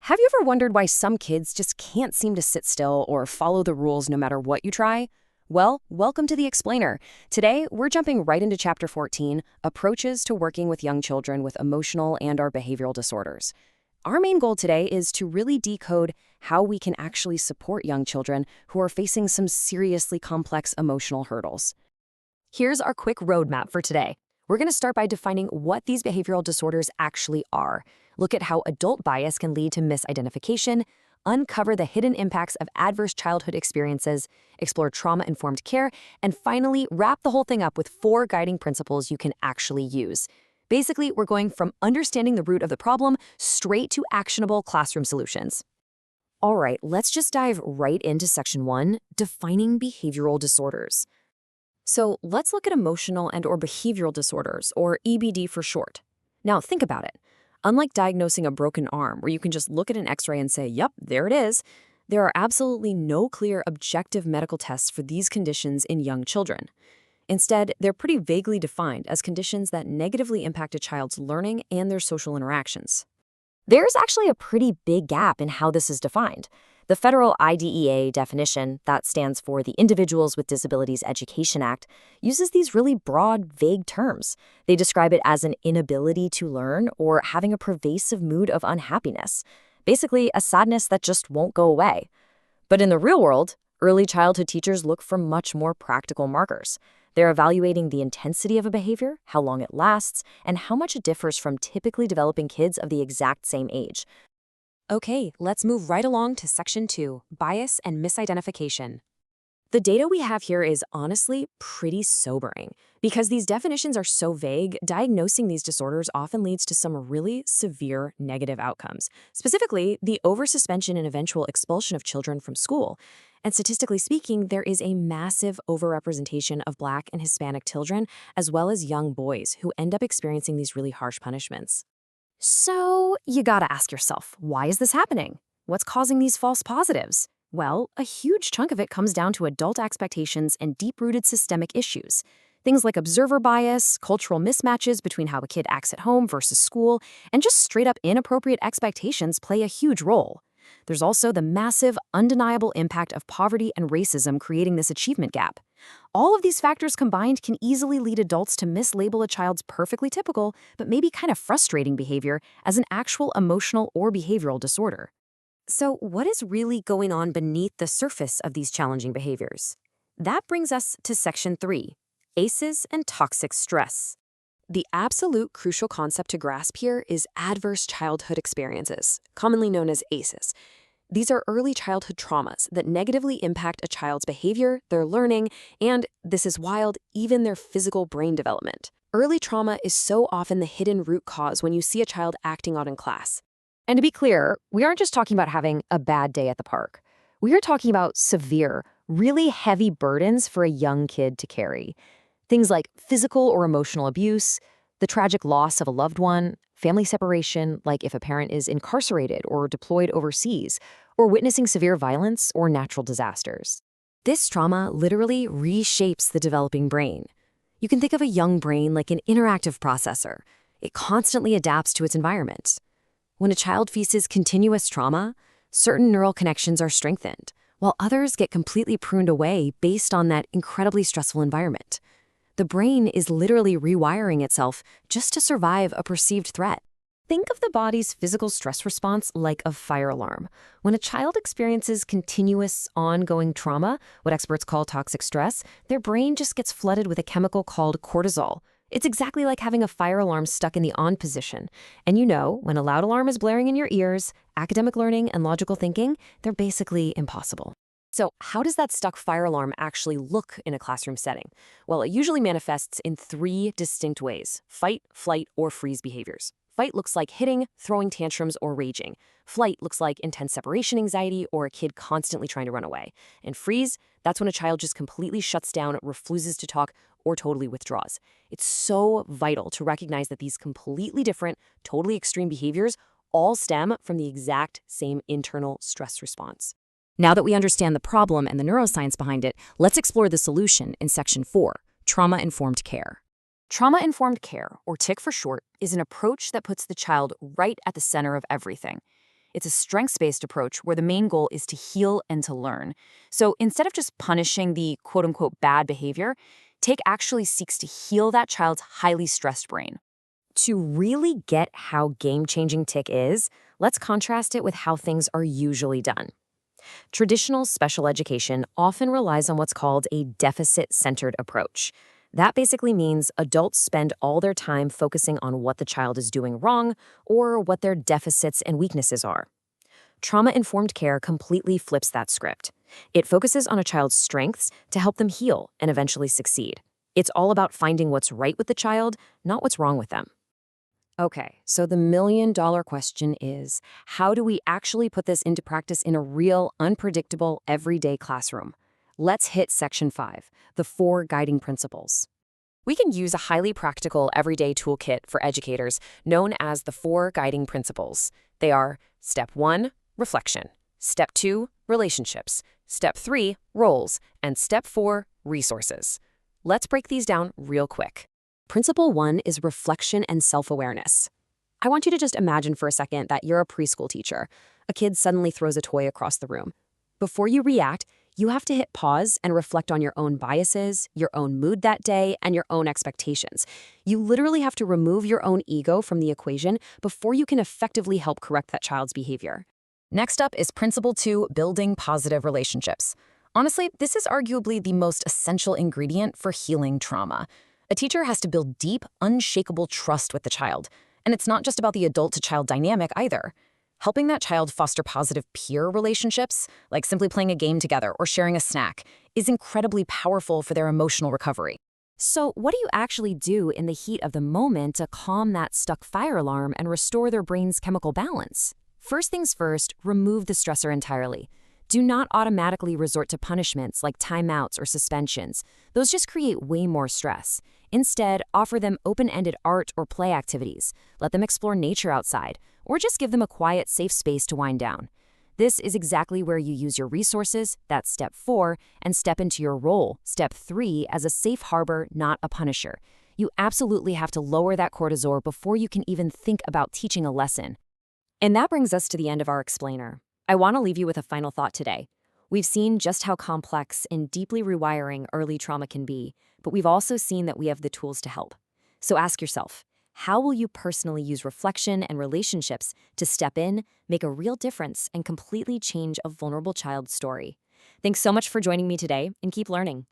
Have you ever wondered why some kids just can't seem to sit still or follow the rules no matter what you try? Well, welcome to The Explainer. Today, we're jumping right into Chapter 14, Approaches to Working with Young Children with Emotional and/or Behavioral Disorders. Our main goal today is to really decode how we can actually support young children who are facing some seriously complex emotional hurdles. Here's our quick roadmap for today. We're going to start by defining what these behavioral disorders actually are, look at how adult bias can lead to misidentification, uncover the hidden impacts of adverse childhood experiences, explore trauma-informed care, and finally wrap the whole thing up with 4 guiding principles you can actually use. Basically, we're going from understanding the root of the problem straight to actionable classroom solutions. All right, let's just dive right into Section 1, Defining Behavioral Disorders. So let's look at emotional and/or behavioral disorders, or EBD for short. Now, think about it. Unlike diagnosing a broken arm, where you can just look at an X-ray and say, yep, there it is, there are absolutely no clear objective medical tests for these conditions in young children. Instead, they're pretty vaguely defined as conditions that negatively impact a child's learning and their social interactions. There's actually a pretty big gap in how this is defined. The federal IDEA definition, that stands for the Individuals with Disabilities Education Act, uses these really broad, vague terms. They describe it as an inability to learn or having a pervasive mood of unhappiness, basically a sadness that just won't go away. But in the real world, early childhood teachers look for much more practical markers. They're evaluating the intensity of a behavior, how long it lasts, and how much it differs from typically developing kids of the exact same age. Okay, let's move right along to Section 2, Bias and Misidentification. The data we have here is honestly pretty sobering. Because these definitions are so vague, diagnosing these disorders often leads to some really severe negative outcomes, specifically the oversuspension and eventual expulsion of children from school. And statistically speaking, there is a massive overrepresentation of Black and Hispanic children, as well as young boys who end up experiencing these really harsh punishments. So, you gotta ask yourself, why is this happening? What's causing these false positives? Well, a huge chunk of it comes down to adult expectations and deep-rooted systemic issues. Things like observer bias, cultural mismatches between how a kid acts at home versus school, and just straight-up inappropriate expectations play a huge role. There's also the massive, undeniable impact of poverty and racism creating this achievement gap. All of these factors combined can easily lead adults to mislabel a child's perfectly typical, but maybe kind of frustrating behavior as an actual emotional or behavioral disorder. So, what is really going on beneath the surface of these challenging behaviors? That brings us to Section 3, ACEs and Toxic Stress. The absolute crucial concept to grasp here is adverse childhood experiences, commonly known as ACEs. These are early childhood traumas that negatively impact a child's behavior, their learning, and, this is wild, even their physical brain development. Early trauma is so often the hidden root cause when you see a child acting out in class. And to be clear, we aren't just talking about having a bad day at the park. We are talking about severe, really heavy burdens for a young kid to carry. Things like physical or emotional abuse, the tragic loss of a loved one, family separation, like if a parent is incarcerated or deployed overseas, or witnessing severe violence or natural disasters. This trauma literally reshapes the developing brain. You can think of a young brain like an interactive processor. It constantly adapts to its environment. When a child faces continuous trauma, certain neural connections are strengthened, while others get completely pruned away based on that incredibly stressful environment. The brain is literally rewiring itself just to survive a perceived threat. Think of the body's physical stress response like a fire alarm. When a child experiences continuous, ongoing trauma, what experts call toxic stress, their brain just gets flooded with a chemical called cortisol. It's exactly like having a fire alarm stuck in the on position. And you know, when a loud alarm is blaring in your ears, academic learning and logical thinking, they're basically impossible. So how does that stuck fire alarm actually look in a classroom setting? Well, it usually manifests in 3 distinct ways: fight, flight, or freeze behaviors. Fight looks like hitting, throwing tantrums, or raging. Flight looks like intense separation anxiety or a kid constantly trying to run away. And freeze, that's when a child just completely shuts down, refuses to talk, or totally withdraws. It's so vital to recognize that these completely different, totally extreme behaviors all stem from the exact same internal stress response. Now that we understand the problem and the neuroscience behind it, let's explore the solution in Section 4, Trauma-Informed Care. Trauma-informed care, or TIC for short, is an approach that puts the child right at the center of everything. It's a strengths-based approach where the main goal is to heal and to learn. So instead of just punishing the quote-unquote bad behavior, Take actually seeks to heal that child's highly stressed brain. To really get how game-changing Tick is, let's contrast it with how things are usually done. Traditional special education often relies on what's called a deficit-centered approach. That basically means adults spend all their time focusing on what the child is doing wrong or what their deficits and weaknesses are. Trauma-informed care completely flips that script. It focuses on a child's strengths to help them heal and eventually succeed. It's all about finding what's right with the child, not what's wrong with them. Okay, so the million-dollar question is, how do we actually put this into practice in a real, unpredictable, everyday classroom? Let's hit Section 5, the 4 guiding principles. We can use a highly practical, everyday toolkit for educators known as the 4 guiding principles. They are Step 1, reflection. Step 2, relationships. Step 3, roles. And Step 4, resources. Let's break these down real quick. Principle 1 is reflection and self-awareness. I want you to just imagine for a second that you're a preschool teacher. A kid suddenly throws a toy across the room. Before you react, you have to hit pause and reflect on your own biases, your own mood that day, and your own expectations. You literally have to remove your own ego from the equation before you can effectively help correct that child's behavior. Next up is Principle 2, building positive relationships. Honestly, this is arguably the most essential ingredient for healing trauma. A teacher has to build deep, unshakable trust with the child. And it's not just about the adult-to-child dynamic either. Helping that child foster positive peer relationships, like simply playing a game together or sharing a snack, is incredibly powerful for their emotional recovery. So what do you actually do in the heat of the moment to calm that stuck fire alarm and restore their brain's chemical balance? First things first, remove the stressor entirely. Do not automatically resort to punishments like timeouts or suspensions. Those just create way more stress. Instead, offer them open-ended art or play activities. Let them explore nature outside, or just give them a quiet, safe space to wind down. This is exactly where you use your resources, that's Step 4, and step into your role, Step 3, as a safe harbor, not a punisher. You absolutely have to lower that cortisol before you can even think about teaching a lesson. And that brings us to the end of our explainer. I want to leave you with a final thought today. We've seen just how complex and deeply rewiring early trauma can be, but we've also seen that we have the tools to help. So ask yourself, how will you personally use reflection and relationships to step in, make a real difference, and completely change a vulnerable child's story? Thanks so much for joining me today, and keep learning.